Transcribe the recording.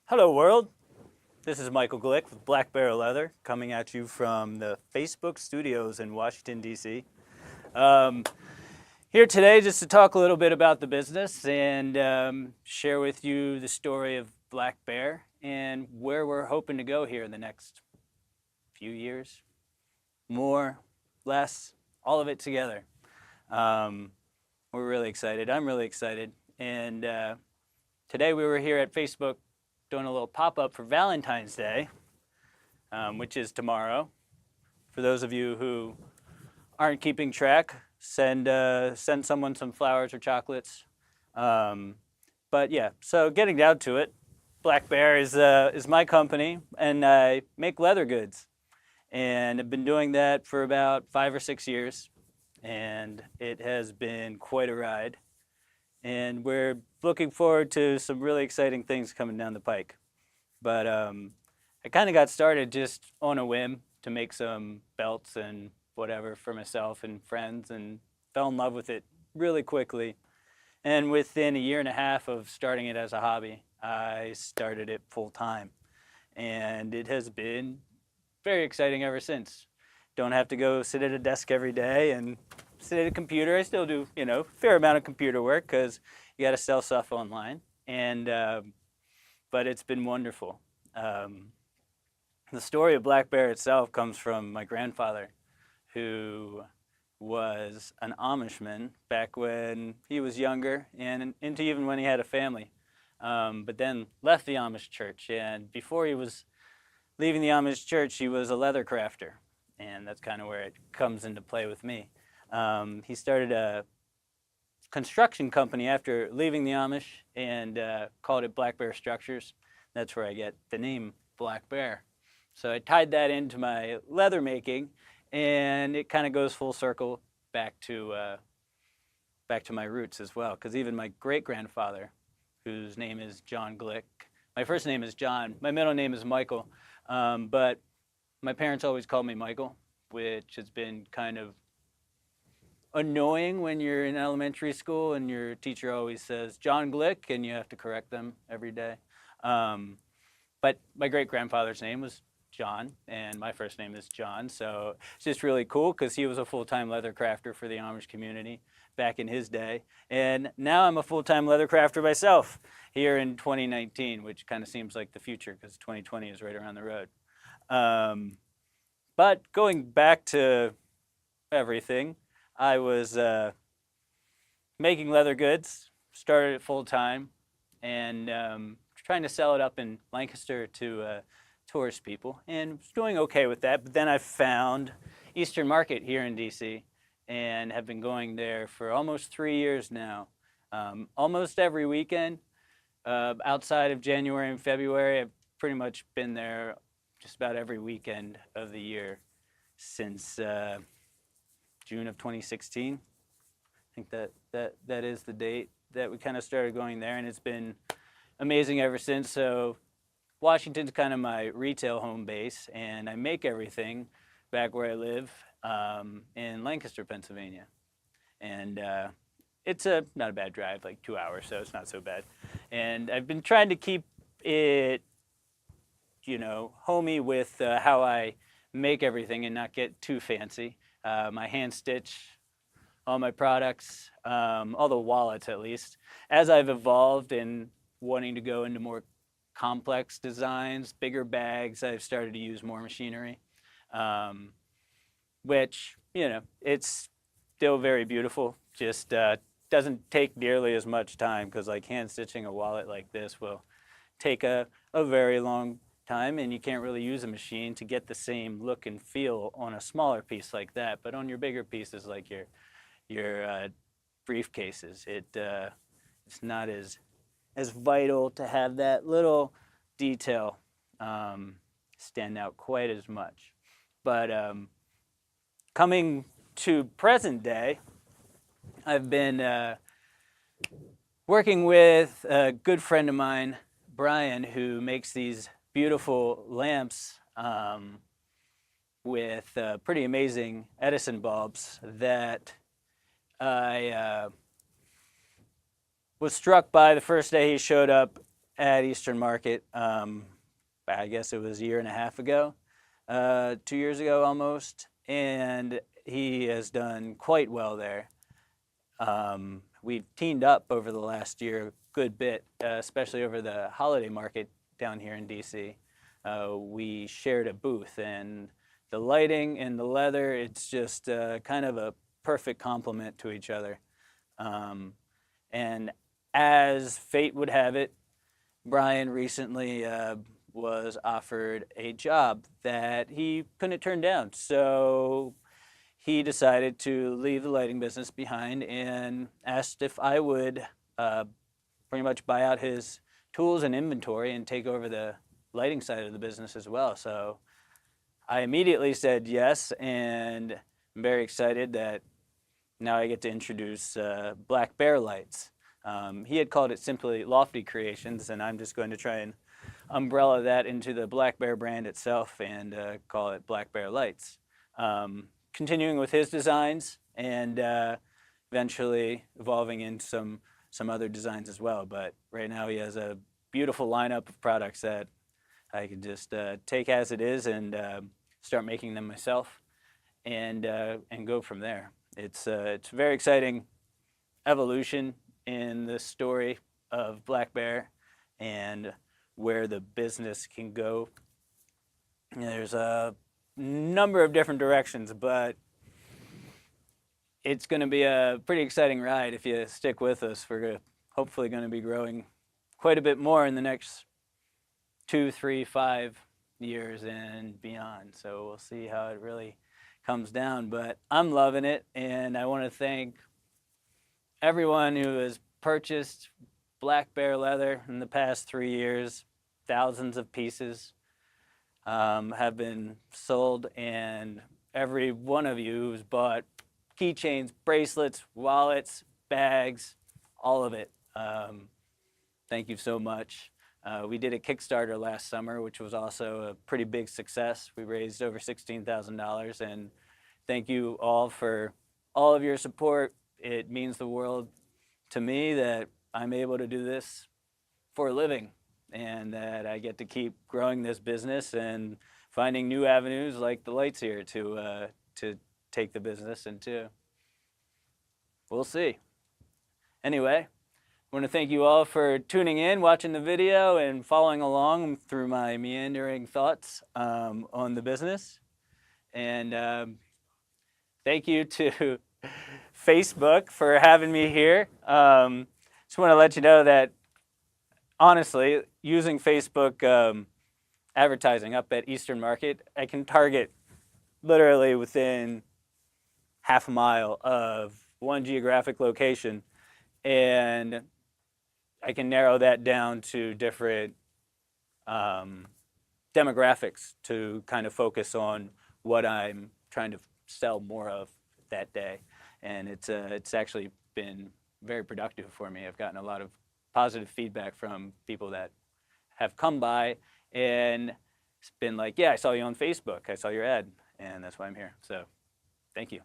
Hello world, this is Michael Glick with Black Bear Leather coming at you from the Facebook studios in Washington, D.C. Um, Here today just to talk a little bit about the business and share with you the story of Black Bear and where we're hoping to go here in the next few years. More, less, all of it together. We're really excited. I'm really excited. And today we were here at Facebook doing a little pop-up for Valentine's Day, which is tomorrow. For those of you who aren't keeping track, send someone some flowers or chocolates. But yeah, so getting down to it, Black Bear is my company, and I make leather goods. And I've been doing that for about 5 or 6 years, and it has been quite a ride. And we're looking forward to some really exciting things coming down the pike. But I kind of got started just on a whim to make some belts and whatever for myself and friends, and fell in love with it really quickly. And within a year and a half of starting it as a hobby, I started it full time. And it has been very exciting ever since. Don't have to go sit at a desk every day and sit at a computer. I still do, fair amount of computer work because you got to sell stuff online. And but it's been wonderful. The story of Black Bear itself comes from my grandfather, who was an Amishman back when he was younger and into even when he had a family, but then left the Amish church. And before he was leaving the Amish church, he was a leather crafter, and that's kind of where it comes into play with me. He started a construction company after leaving the Amish and called it Black Bear Structures. That's where I get the name Black Bear. So I tied that into my leather making, and it kind of goes full circle back to my roots as well. Because even my great-grandfather, whose name is John Glick, my first name is John, my middle name is Michael, but my parents always called me Michael, which has been kind of annoying when you're in elementary school and your teacher always says John Glick and you have to correct them every day. But my great-grandfather's name was John, and my first name is John, so it's just really cool because he was a full-time leather crafter for the Amish community back in his day, and now I'm a full-time leather crafter myself here in 2019, which kind of seems like the future because 2020 is right around the road. But going back to everything, I was making leather goods, started it full-time, and trying to sell it up in Lancaster to tourist people, and was doing okay with that. But then I found Eastern Market here in DC and have been going there for almost 3 years now. Almost every weekend, outside of January and February, I've pretty much been there just about every weekend of the year since June of 2016. I think that is the date that we kind of started going there, and it's been amazing ever since. So Washington's kind of my retail home base, and I make everything back where I live in Lancaster, Pennsylvania. And it's not a bad drive, like 2 hours, so it's not so bad. And I've been trying to keep it, homey with how I make everything and not get too fancy. My hand stitch all my products, all the wallets at least. As I've evolved and wanting to go into more complex designs, bigger bags, I've started to use more machinery, which, it's still very beautiful, just doesn't take nearly as much time because like hand stitching a wallet like this will take a very long time, and you can't really use a machine to get the same look and feel on a smaller piece like that. But on your bigger pieces like your briefcases, it's not as vital to have that little detail stand out quite as much. But coming to present day, I've been working with a good friend of mine, Brian, who makes these beautiful lamps with pretty amazing Edison bulbs that I was struck by the first day he showed up at Eastern Market, I guess it was a year and a half ago, 2 years ago almost, and he has done quite well there. We've teamed up over the last year a good bit, especially over the holiday market down here in DC. We shared a booth, and the lighting and the leather, it's just kind of a perfect complement to each other. And as fate would have it, Brian recently was offered a job that he couldn't turn down. So he decided to leave the lighting business behind and asked if I would pretty much buy out his tools and inventory and take over the lighting side of the business as well. So I immediately said yes, and I'm very excited that now I get to introduce Black Bear lights. He had called it simply Lofty Creations, and I'm just going to try and umbrella that into the Black Bear brand itself and call it Black Bear Lights. Continuing with his designs and eventually evolving into some other designs as well. But right now he has a beautiful lineup of products that I can just take as it is and start making them myself and go from there. It's a very exciting evolution in the story of Black Bear and where the business can go. There's a number of different directions, but it's going to be a pretty exciting ride if you stick with us. We're hopefully going to be growing quite a bit more in the next 2, 3, 5 years and beyond. So we'll see how it really comes down, but I'm loving it, and I want to thank everyone who has purchased Black Bear leather in the past 3 years. Thousands of pieces have been sold, and every one of you who's bought keychains, bracelets, wallets, bags, all of it. Thank you so much. We did a Kickstarter last summer, which was also a pretty big success. We raised over $16,000, and thank you all for all of your support. It means the world to me that I'm able to do this for a living and that I get to keep growing this business and finding new avenues like the lights here to take the business into. We'll see. Anyway, I want to thank you all for tuning in, watching the video, and following along through my meandering thoughts on the business. And thank you to Facebook for having me here. Just want to let you know that, honestly, using Facebook advertising up at Eastern Market, I can target literally within half a mile of one geographic location, and I can narrow that down to different demographics to kind of focus on what I'm trying to sell more of that day. And it's actually been very productive for me. I've gotten a lot of positive feedback from people that have come by, and it's been like, yeah, I saw you on Facebook, I saw your ad, and that's why I'm here. So thank you.